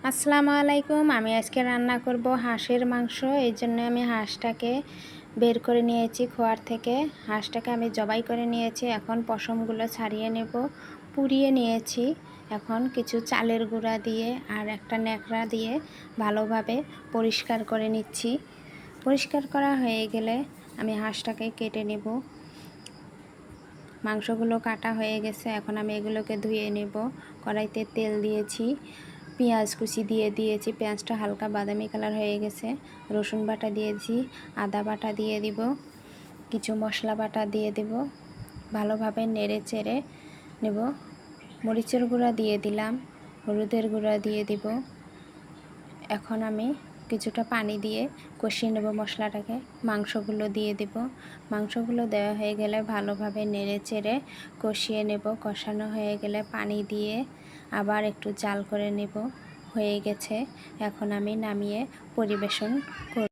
আসসালামু আলাইকুম। আমি আজকে রান্না করব হাঁসের মাংস। এই জন্য আমি হাঁসটাকে বের করে নিয়েছি খোয়ার থেকে। হাঁসটাকে আমি জবাই করে নিয়েছি। এখন পশমগুলো ছাড়িয়ে নেব। পুড়িয়ে নিয়েছি। এখন কিছু চালের গুঁড়া দিয়ে আর একটা ন্যাকড়া দিয়ে ভালোভাবে পরিষ্কার করে নিচ্ছি। পরিষ্কার করা হয়ে গেলে আমি হাঁসটাকে কেটে নেব। মাংসগুলো কাটা হয়ে গেছে। এখন আমি এগুলোকে ধুয়ে নেব। কড়াইতে তেল দিয়েছি, পেঁয়াজ কুচি দিয়ে দিয়েছি। পেঁয়াজটা হালকা বাদামি কালার হয়ে গেছে। রসুন বাটা দিয়েছি, আদা বাটা দিয়ে দিব, কিছু মশলা বাটা দিয়ে দেব। ভালোভাবে নেড়ে চেড়ে নেব। মরিচের গুঁড়া দিয়ে দিলাম, হলুদের গুঁড়া দিয়ে দিব। এখন আমি কিছুটা পানি দিয়ে কষিয়ে নেব মশলাটাকে। মাংসগুলো দিয়ে দেব। মাংসগুলো দেওয়া হয়ে গেলে ভালোভাবে নেড়ে চেড়ে কষিয়ে নেব। কষানো হয়ে গেলে পানি দিয়ে আবার একটু জাল করে নেব। হয়ে গেছে। এখন আমি নামিয়ে পরিবেশন করব।